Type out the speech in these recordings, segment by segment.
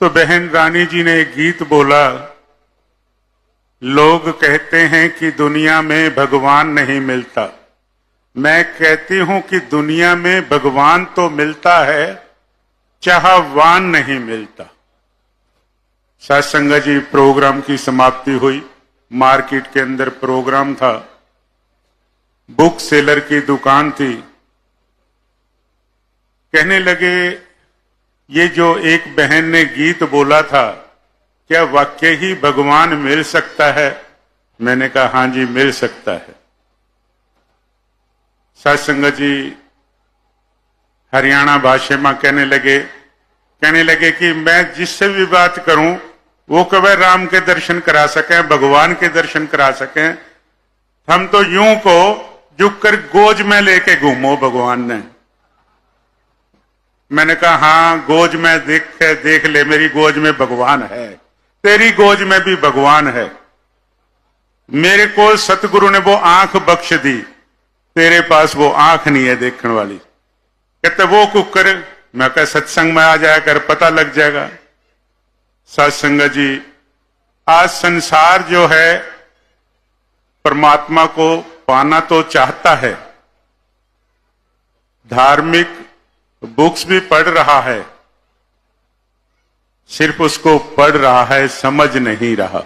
तो बहन रानी जी ने एक गीत बोला, लोग कहते हैं कि दुनिया में भगवान नहीं मिलता। मैं कहती हूं कि दुनिया में भगवान तो मिलता है, चाहवान नहीं मिलता। सत्संग जी, प्रोग्राम की समाप्ति हुई। मार्केट के अंदर प्रोग्राम था, बुक सेलर की दुकान थी। कहने लगे, ये जो एक बहन ने गीत बोला था, क्या वाकई ही भगवान मिल सकता है? मैंने कहा हां जी, मिल सकता है। सत्संग जी हरियाणा भाषा में कहने लगे कि मैं जिससे भी बात करूं वो कभी राम के दर्शन करा सके, भगवान के दर्शन करा सके। हम तो यूं को झुक कर गोज में लेके घूमो भगवान ने। मैंने कहा हां, गोज में देख ले, मेरी गोज में भगवान है, तेरी गोज में भी भगवान है। मेरे को सतगुरु ने वो आंख बख्श दी, तेरे पास वो आंख नहीं है देखने वाली। कहते वो कुकर, मैं कहा सत्संग में आ जाया कर, पता लग जाएगा। सत्संग जी, आज संसार जो है परमात्मा को पाना तो चाहता है, धार्मिक बुक्स भी पढ़ रहा है, सिर्फ उसको पढ़ रहा है, समझ नहीं रहा।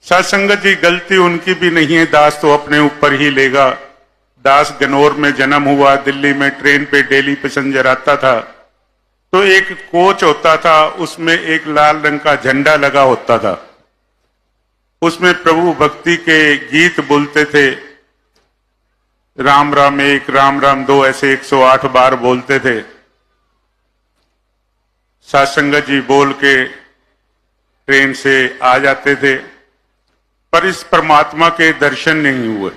सत्संगत जी, गलती उनकी भी नहीं है, दास तो अपने ऊपर ही लेगा। दास गनौर में जन्म हुआ, दिल्ली में ट्रेन पे डेली पैसेंजर आता था, तो एक कोच होता था, उसमें एक लाल रंग का झंडा लगा होता था, उसमें प्रभु भक्ति के गीत बोलते थे। राम राम एक, राम राम दो, ऐसे 108 बार बोलते थे। सत्संगत जी बोल के ट्रेन से आ जाते थे, पर इस परमात्मा के दर्शन नहीं हुए।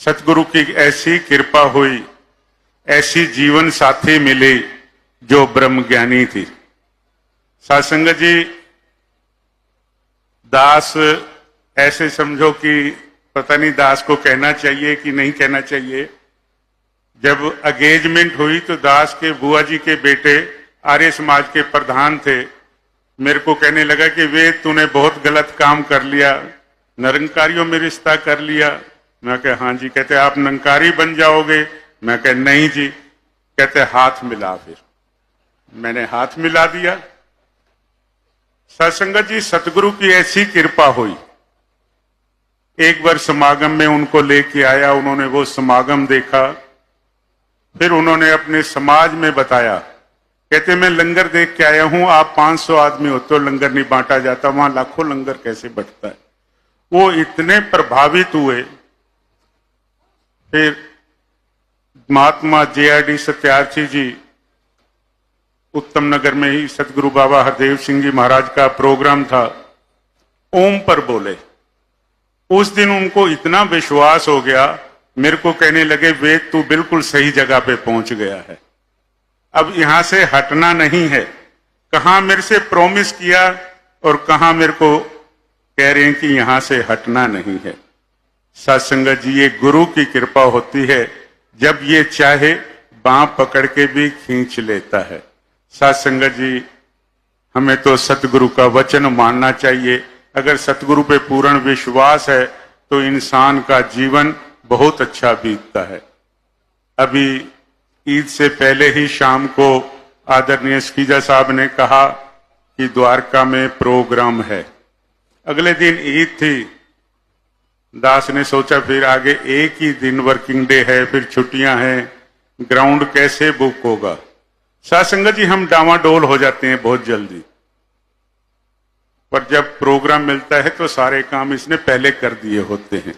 सतगुरु की ऐसी कृपा हुई, ऐसी जीवन साथी मिली जो ब्रह्म ज्ञानी थी। सत्संगत जी, दास ऐसे समझो कि पता नहीं दास को कहना चाहिए कि नहीं कहना चाहिए। जब एंगेजमेंट हुई तो दास के बुआ जी के बेटे आर्य समाज के प्रधान थे, मेरे को कहने लगा कि वे तूने बहुत गलत काम कर लिया, निरंकारियों में रिश्ता कर लिया। मैं कहा हाँ जी। कहते आप निरंकारी बन जाओगे? मैं कहा नहीं जी। कहते हाथ मिला। फिर मैंने हाथ मिला दिया। सत्संगत जी, सतगुरु की ऐसी कृपा हुई। एक बार समागम में उनको लेके आया, उन्होंने वो समागम देखा, फिर उन्होंने अपने समाज में बताया। कहते मैं लंगर देख के आया हूं, आप 500 आदमी हो तो लंगर नहीं बांटा जाता, वहां लाखों लंगर कैसे बंटता है। वो इतने प्रभावित हुए। फिर महात्मा JRD सत्यार्थी जी, उत्तम नगर में ही सतगुरु बाबा हरदेव सिंह जी महाराज का प्रोग्राम था, ओम पर बोले। उस दिन उनको इतना विश्वास हो गया, मेरे को कहने लगे वेद तू बिल्कुल सही जगह पे पहुंच गया है, अब यहां से हटना नहीं है। कहां मेरे से प्रॉमिस किया और कहां मेरे को कह रहे हैं कि यहां से हटना नहीं है। सत्संगत जी, ये गुरु की कृपा होती है, जब ये चाहे बांह पकड़ के भी खींच लेता है। सत्संगत जी, हमें तो सतगुरु का वचन मानना चाहिए। अगर सतगुरु पे पूर्ण विश्वास है तो इंसान का जीवन बहुत अच्छा बीतता है। अभी ईद से पहले ही शाम को आदरणीय स्पीकर साहब ने कहा कि द्वारका में प्रोग्राम है। अगले दिन ईद थी। दास ने सोचा फिर आगे एक ही दिन वर्किंग डे है, फिर छुट्टियां हैं, ग्राउंड कैसे बुक होगा। सत्संगत जी, हम डामाडोल हो जाते हैं बहुत जल्दी, पर जब प्रोग्राम मिलता है तो सारे काम इसने पहले कर दिए होते हैं।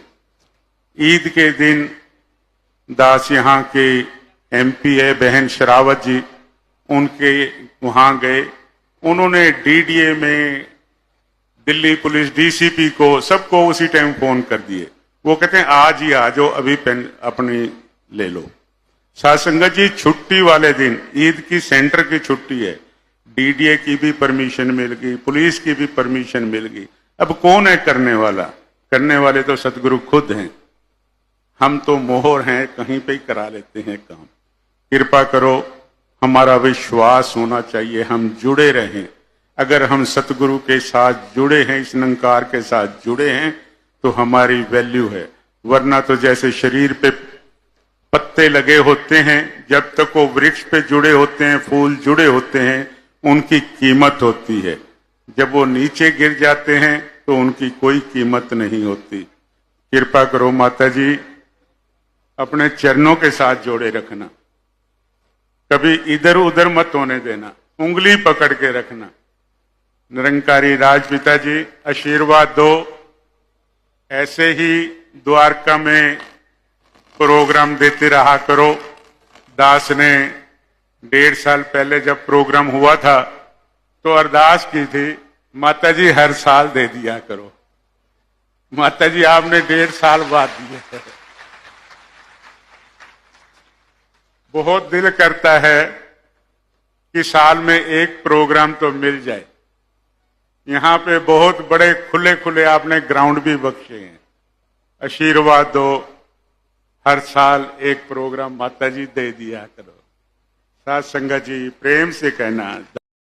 ईद के दिन दास यहाँ के MP है बहन शरावत जी, उनके वहां गए। उन्होंने DDA में दिल्ली पुलिस DCP को सबको उसी टाइम फोन कर दिए। वो कहते हैं आज ही आ जाओ, अभी पेन अपनी ले लो। सत्संगत जी, छुट्टी वाले दिन, ईद की सेंटर की छुट्टी है, DDA की भी परमिशन मिल गई, पुलिस की भी परमिशन मिल गई। अब कौन है करने वाला? करने वाले तो सतगुरु खुद हैं। हम तो मोहर हैं, कहीं पे ही करा लेते हैं काम। कृपा करो, हमारा विश्वास होना चाहिए, हम जुड़े रहें। अगर हम सतगुरु के साथ जुड़े हैं, इस निरंकार के साथ जुड़े हैं, तो हमारी वैल्यू है। वरना तो जैसे शरीर पे पत्ते लगे होते हैं, जब तक वो वृक्ष पे जुड़े होते हैं, फूल जुड़े होते हैं, उनकी कीमत होती है। जब वो नीचे गिर जाते हैं तो उनकी कोई कीमत नहीं होती। कृपा करो माता जी, अपने चरणों के साथ जोड़े रखना, कभी इधर उधर मत होने देना, उंगली पकड़ के रखना। निरंकारी राजपिता जी आशीर्वाद दो, ऐसे ही द्वारका में प्रोग्राम देते रहा करो। दास ने 1.5 साल पहले जब प्रोग्राम हुआ था तो अरदास की थी, माता जी हर साल दे दिया करो। माता जी आपने 1.5 साल बाद दिए। बहुत दिल करता है कि साल में एक प्रोग्राम तो मिल जाए। यहाँ पे बहुत बड़े खुले खुले आपने ग्राउंड भी बख्शे हैं। आशीर्वाद दो, हर साल एक प्रोग्राम माता जी दे दिया करो। साथ संगत जी प्रेम से कहना।